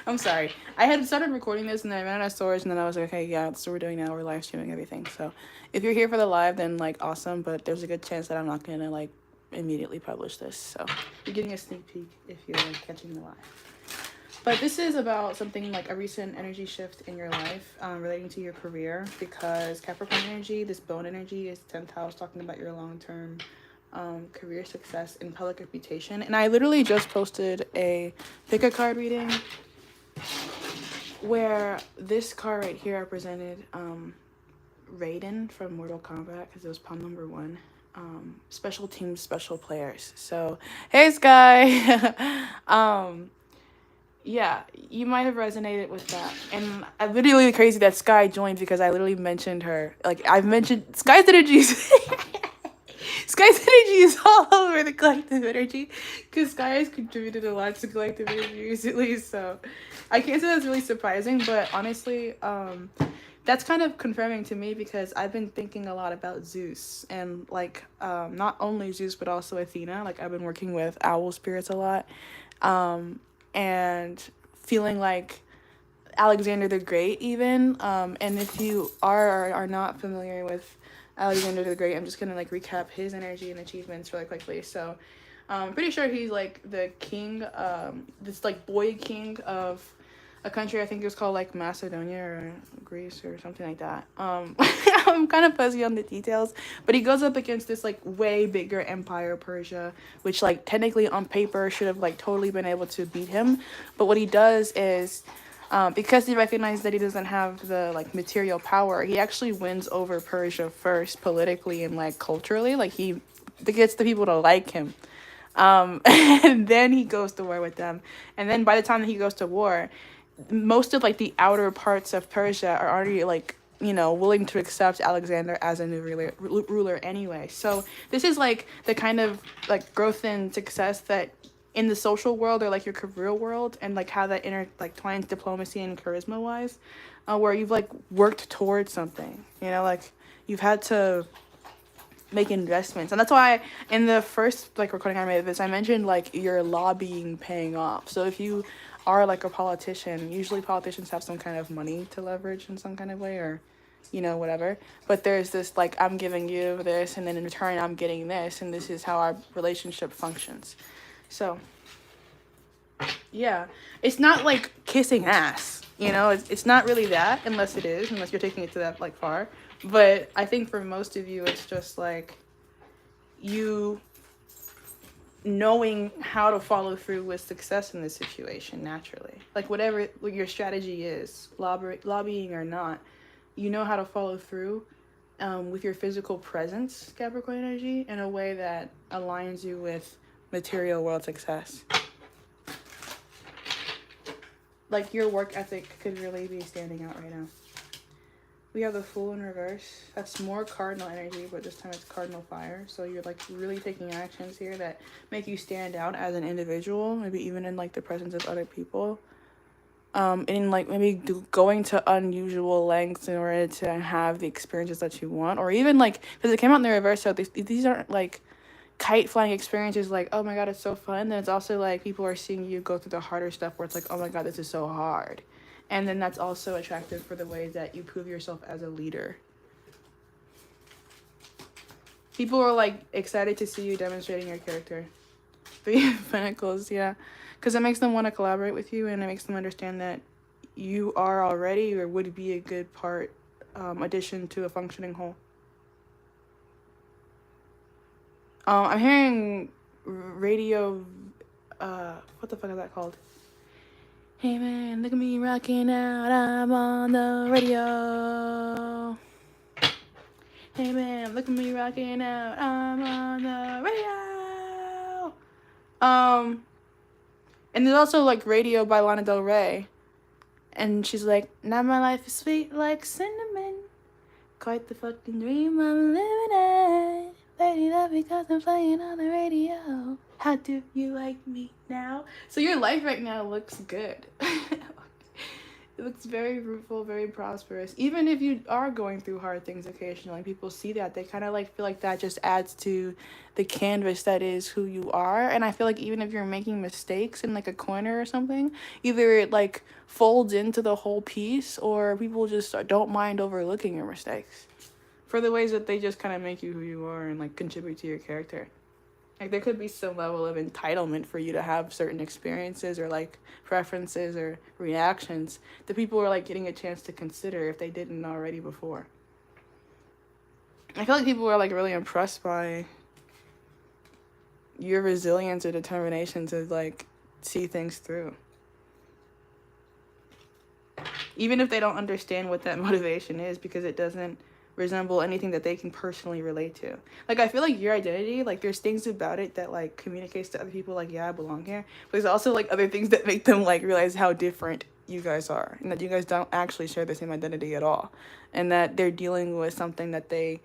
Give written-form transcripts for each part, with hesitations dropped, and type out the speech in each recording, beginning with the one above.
I'm sorry. I had started recording this and then I ran out of storage and then I was like, okay, yeah, that's what we're doing now. We're live streaming everything. So if you're here for the live, then like awesome. But there's a good chance that I'm not gonna like immediately publish this. So you're getting a sneak peek if you're like catching the live. But this is about something like a recent energy shift in your life relating to your career, because Capricorn energy, this bone energy, is 10th house, talking about your long-term career success and public reputation. And I literally just posted a pick a card reading where this card right here represented Raiden from Mortal Kombat, because it was palm number 1. Special teams, special players. So hey Sky. Yeah, you might have resonated with that. And I literally crazy that Sky joined because I literally mentioned her. Like I've mentioned Sky's energies. Sky's energy is all over the collective energy because Sky has contributed a lot to collective energy recently. So I can't say that's really surprising, but honestly, that's kind of confirming to me because I've been thinking a lot about Zeus and like not only Zeus but also Athena. Like I've been working with owl spirits a lot. And feeling like Alexander the Great even. And if you are or are not familiar with Alexander the Great, I'm just gonna like recap his energy and achievements really quickly. So I'm pretty sure he's like the king, this like boy king of a country. I think it was called like Macedonia or Greece or something like that. I'm kind of fuzzy on the details, but he goes up against this like way bigger empire, Persia, which like technically on paper should have like totally been able to beat him. But what he does is, because he recognizes that he doesn't have the like material power, he actually wins over Persia first politically and like culturally. Like he gets the people to like him. And then he goes to war with them. And then by the time that he goes to war, most of like the outer parts of Persia are already like, you know, willing to accept Alexander as a new ruler anyway. So this is like the kind of like growth and success that in the social world or like your career world, and like how that twines diplomacy and charisma wise, where you've like worked towards something, you know, like you've had to make investments. And that's why in the first like recording I made of this, I mentioned like your lobbying paying off. So if you are like a politician, usually politicians have some kind of money to leverage in some kind of way, or you know, whatever. But there's this like, I'm giving you this and then in return I'm getting this, and this is how our relationship functions. So yeah, it's not like kissing ass, you know, it's not really that, unless you're taking it to that like far. But I think for most of you it's just like you knowing how to follow through with success in this situation naturally. Like whatever your strategy is, lobbying or not, you know how to follow through with your physical presence, Capricorn energy, in a way that aligns you with material world success. Like your work ethic could really be standing out right now. We have the Fool in reverse. That's more cardinal energy, but this time it's cardinal fire. So you're like really taking actions here that make you stand out as an individual, maybe even in like the presence of other people. And like maybe going to unusual lengths in order to have the experiences that you want, or even like, because it came out in the reverse, so these aren't like kite flying experiences like, oh my god, it's so fun. Then it's also like people are seeing you go through the harder stuff where it's like, oh my god, this is so hard. And then that's also attractive for the way that you prove yourself as a leader. People are like excited to see you demonstrating your character. 3 of Pentacles, yeah. Because it makes them want to collaborate with you, and it makes them understand that you are already or would be a good part, addition to a functioning whole. I'm hearing radio, what the fuck is that called? Hey man, look at me rocking out, I'm on the radio. Hey man, look at me rocking out, I'm on the radio. And there's also like Radio by Lana Del Rey. And she's like, now my life is sweet like cinnamon. Quite the fucking dream I'm living in. Lady love because I'm playing on the radio. How do you like me now? So your life right now looks good. It looks very fruitful, very prosperous. Even if you are going through hard things occasionally, people see that. They kind of like feel like that just adds to the canvas that is who you are. And I feel like even if you're making mistakes in like a corner or something, either it like folds into the whole piece or people just don't mind overlooking your mistakes for the ways that they just kind of make you who you are and like contribute to your character. Like there could be some level of entitlement for you to have certain experiences or like preferences or reactions that people are like getting a chance to consider if they didn't already before. I feel like people are like really impressed by your resilience or determination to like see things through. Even if they don't understand what that motivation is because it doesn't resemble anything that they can personally relate to. Like I feel like your identity, like there's things about it that like communicates to other people like, yeah, I belong here, but there's also like other things that make them like realize how different you guys are and that you guys don't actually share the same identity at all, and that they're dealing with something that they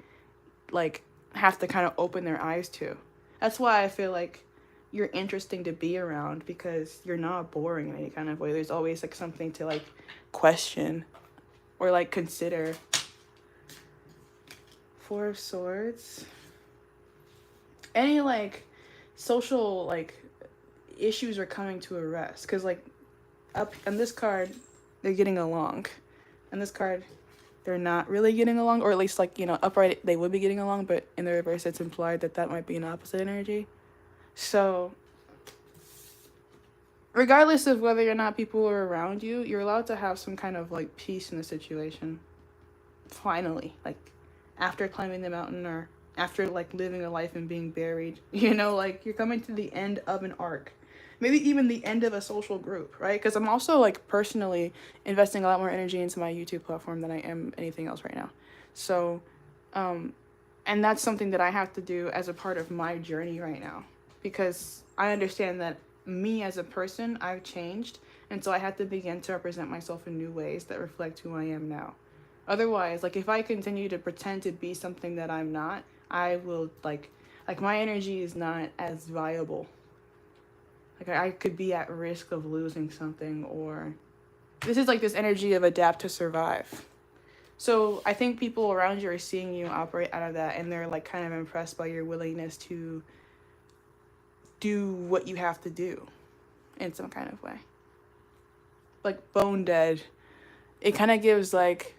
like have to kind of open their eyes to. That's why I feel like you're interesting to be around, because you're not boring in any kind of way. There's always like something to like question or like consider. Four of Swords. Any like social like issues are coming to a rest, because like up on this card they're getting along, and this card they're not really getting along, or at least like, you know, upright they would be getting along, but in the reverse it's implied that that might be an opposite energy. So regardless of whether or not people are around you, you're allowed to have some kind of like peace in the situation. Finally, like after climbing the mountain or after like living a life and being buried, you know, like you're coming to the end of an arc, maybe even the end of a social group, right? Because I'm also like personally investing a lot more energy into my YouTube platform than I am anything else right now. So and that's something that I have to do as a part of my journey right now, because I understand that me as a person, I've changed, and so I have to begin to represent myself in new ways that reflect who I am now. Otherwise, like if I continue to pretend to be something that I'm not, I will like my energy is not as viable. Like I could be at risk of losing something, or this is like this energy of adapt to survive. So I think people around you are seeing you operate out of that, and they're like kind of impressed by your willingness to do what you have to do in some kind of way. Like bone dead. It kind of gives like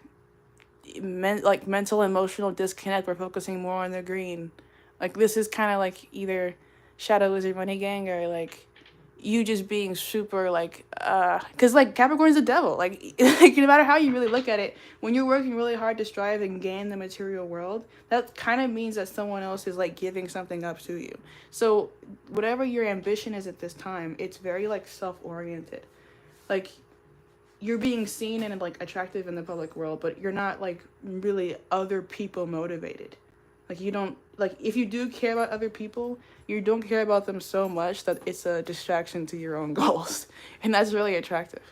mental emotional disconnect. We're focusing more on the green. Like this is kind of like either Shadow Wizard Money Gang or like you just being super like because like Capricorn's the devil. Like no matter how you really look at it, when you're working really hard to strive and gain the material world, that kind of means that someone else is like giving something up to you. So whatever your ambition is at this time, it's very like self-oriented. Like you're being seen and like attractive in the public world, but you're not like really other people motivated. Like you don't, like if you do care about other people, you don't care about them so much that it's a distraction to your own goals. And that's really attractive.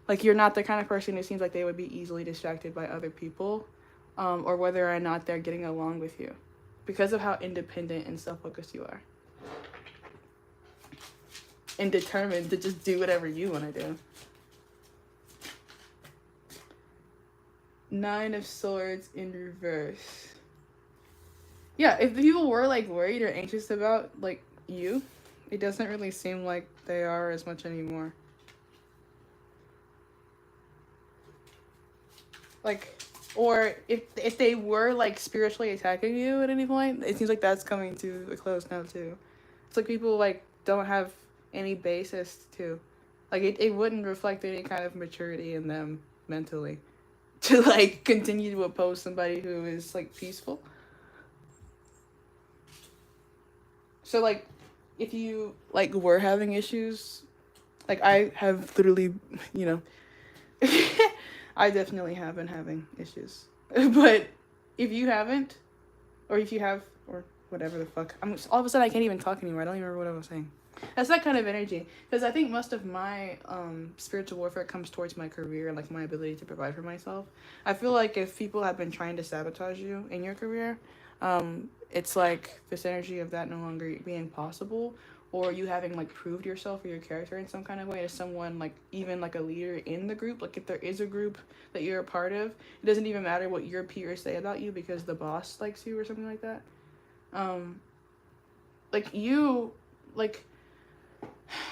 Like you're not the kind of person who seems like they would be easily distracted by other people, or whether or not they're getting along with you, because of how independent and self-focused you are. And determined to just do whatever you want to do. Nine of Swords in reverse. Yeah, if people were like worried or anxious about like you, it doesn't really seem like they are as much anymore. Like, or if they were like spiritually attacking you at any point, it seems like that's coming to a close now too. It's like people like don't have any basis to, like it wouldn't reflect any kind of maturity in them mentally to like continue to oppose somebody who is like peaceful. So like if you like were having issues, like I have literally, you know, I definitely have been having issues. But if you haven't, or if you have, or whatever the fuck, all of a sudden I can't even talk anymore. I don't even remember what I was saying. That's that kind of energy, because I think most of my spiritual warfare comes towards my career and like my ability to provide for myself. I feel like if people have been trying to sabotage you in your career, it's like this energy of that no longer being possible, or you having like proved yourself or your character in some kind of way as someone, like even like a leader in the group. Like if there is a group that you're a part of, it doesn't even matter what your peers say about you because the boss likes you or something like that. Like you, like,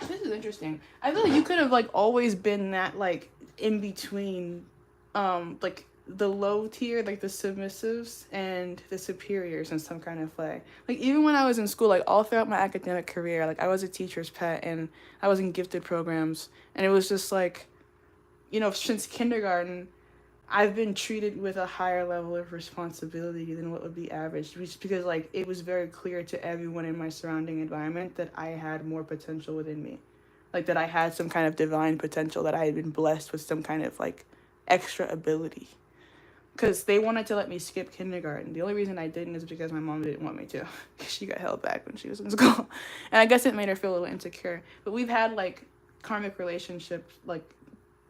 this is interesting. I feel like you could have like always been that like in between, like the low tier, like the submissives and the superiors in some kind of way. Like even when I was in school, like all throughout my academic career, like I was a teacher's pet and I was in gifted programs, and it was just like, you know, since kindergarten, I've been treated with a higher level of responsibility than what would be average, just because like it was very clear to everyone in my surrounding environment that I had more potential within me. Like that I had some kind of divine potential, that I had been blessed with some kind of like extra ability. Because they wanted to let me skip kindergarten. The only reason I didn't is because my mom didn't want me to. She got held back when she was in school. And I guess it made her feel a little insecure. But we've had like karmic relationships, like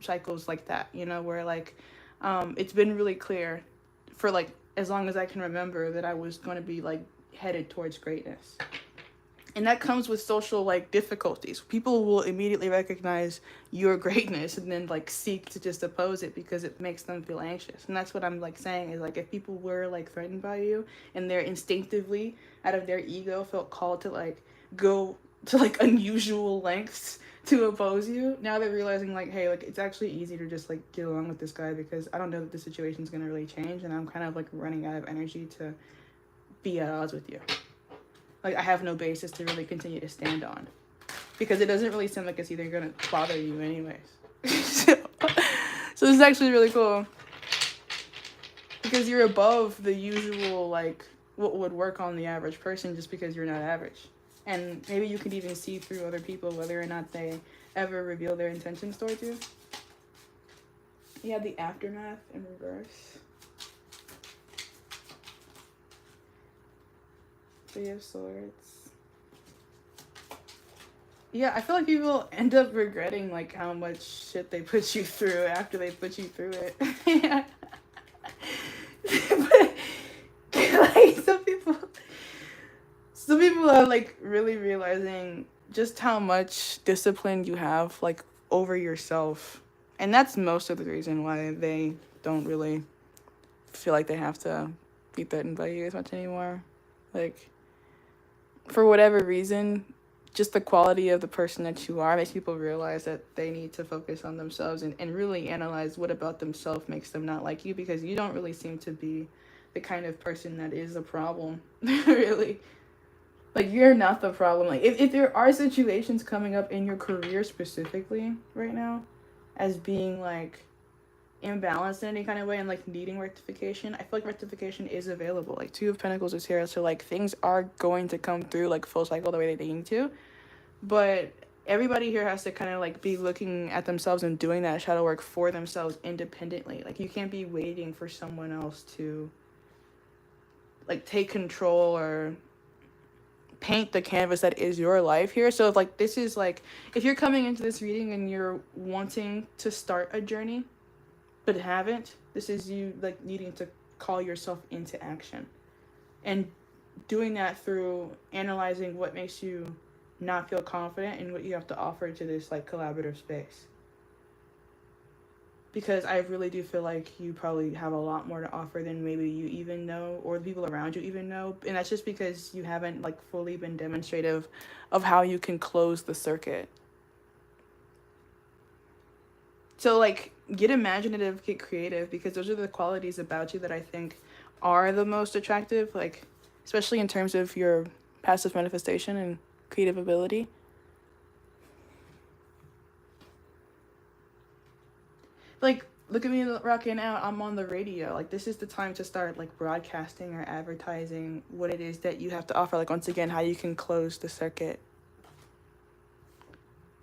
cycles like that, you know, where like it's been really clear for like as long as I can remember that I was going to be like headed towards greatness. And that comes with social like difficulties. People will immediately recognize your greatness and then like seek to just oppose it because it makes them feel anxious. And that's what I'm like saying is like if people were like threatened by you and they're instinctively out of their ego felt called to like go to like unusual lengths to oppose you, now they're realizing like, hey, like it's actually easy to just like get along with this guy because I don't know that the situation's gonna really change and I'm kind of like running out of energy to be at odds with you. Like I have no basis to really continue to stand on because it doesn't really seem like it's either gonna bother you anyways. So this is actually really cool because you're above the usual like what would work on the average person just because you're not average. And maybe you could even see through other people whether or not they ever reveal their intentions towards you. You have the aftermath in reverse. Three of Swords. Yeah, I feel like people end up regretting like how much shit they put you through after they put you through it. Yeah. But like some people are like really realizing just how much discipline you have like over yourself. And that's most of the reason why they don't really feel like they have to be threatened by you as much anymore. Like for whatever reason, just the quality of the person that you are makes people realize that they need to focus on themselves and really analyze what about themselves makes them not like you, because you don't really seem to be the kind of person that is a problem. Really. Like, you're not the problem. Like, if there are situations coming up in your career specifically right now as being, like, imbalanced in any kind of way and, like, needing rectification, I feel like rectification is available. Like, Two of Pentacles is here, so, like, things are going to come through, like, full cycle the way they need to. But everybody here has to kind of, like, be looking at themselves and doing that shadow work for themselves independently. Like, you can't be waiting for someone else to, like, take control or paint the canvas that is your life here. So if like this is like, if you're coming into this reading and you're wanting to start a journey but haven't, this is you like needing to call yourself into action and doing that through analyzing what makes you not feel confident and what you have to offer to this like collaborative space. Because I really do feel like you probably have a lot more to offer than maybe you even know, or the people around you even know. And that's just because you haven't like fully been demonstrative of how you can close the circuit. So like get imaginative, get creative, because those are the qualities about you that I think are the most attractive, like especially in terms of your passive manifestation and creative ability. Like, look at me rocking out. I'm on the radio. Like, this is the time to start, like, broadcasting or advertising what it is that you have to offer. Like, once again, how you can close the circuit.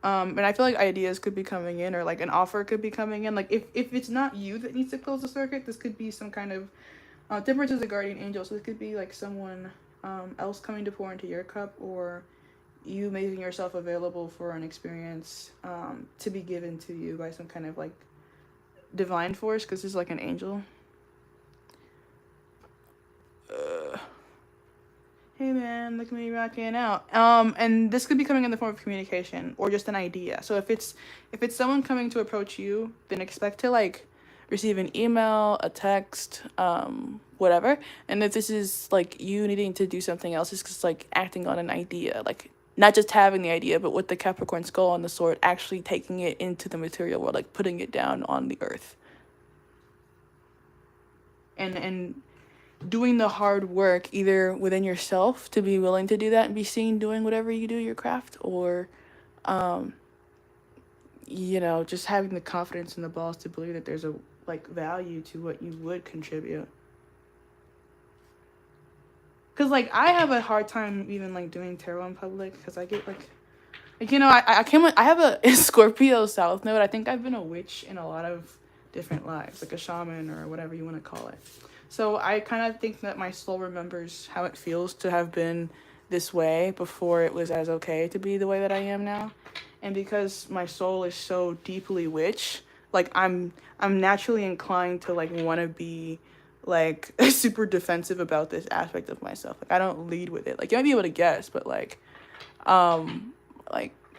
And I feel like ideas could be coming in, or, like, an offer could be coming in. Like, if it's not you that needs to close the circuit, this could be some kind of... Temperance is a guardian angel, so this could be, like, someone else coming to pour into your cup, or you making yourself available for an experience to be given to you by some kind of, like, divine force, because this is like an angel. hey man, look at me rocking out. And this could be coming in the form of communication or just an idea. So if it's someone coming to approach you, then expect to like receive an email, a text, whatever. And if this is like you needing to do something else, it's just like acting on an idea, like not just having the idea, but with the Capricorn skull on the sword, actually taking it into the material world, like putting it down on the earth. And doing the hard work either within yourself to be willing to do that and be seen doing whatever you do, your craft, or you know, just having the confidence and the balls to believe that there's a like value to what you would contribute. Because like I have a hard time even like doing tarot in public because I get like you know, I have a Scorpio South Node. I think I've been a witch in a lot of different lives, like a shaman or whatever you want to call it. So I kind of think that my soul remembers how it feels to have been this way before it was as okay to be the way that I am now. And because my soul is so deeply witch, like I'm naturally inclined to like want to be like super defensive about this aspect of myself. Like I don't lead with it. Like you might be able to guess, but like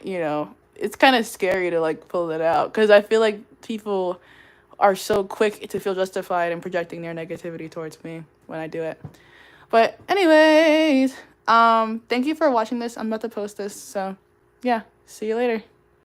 you know, it's kind of scary to like pull it out because I feel like people are so quick to feel justified in projecting their negativity towards me when I do it. But anyways, thank you for watching this. I'm about to post this, so yeah, see you later.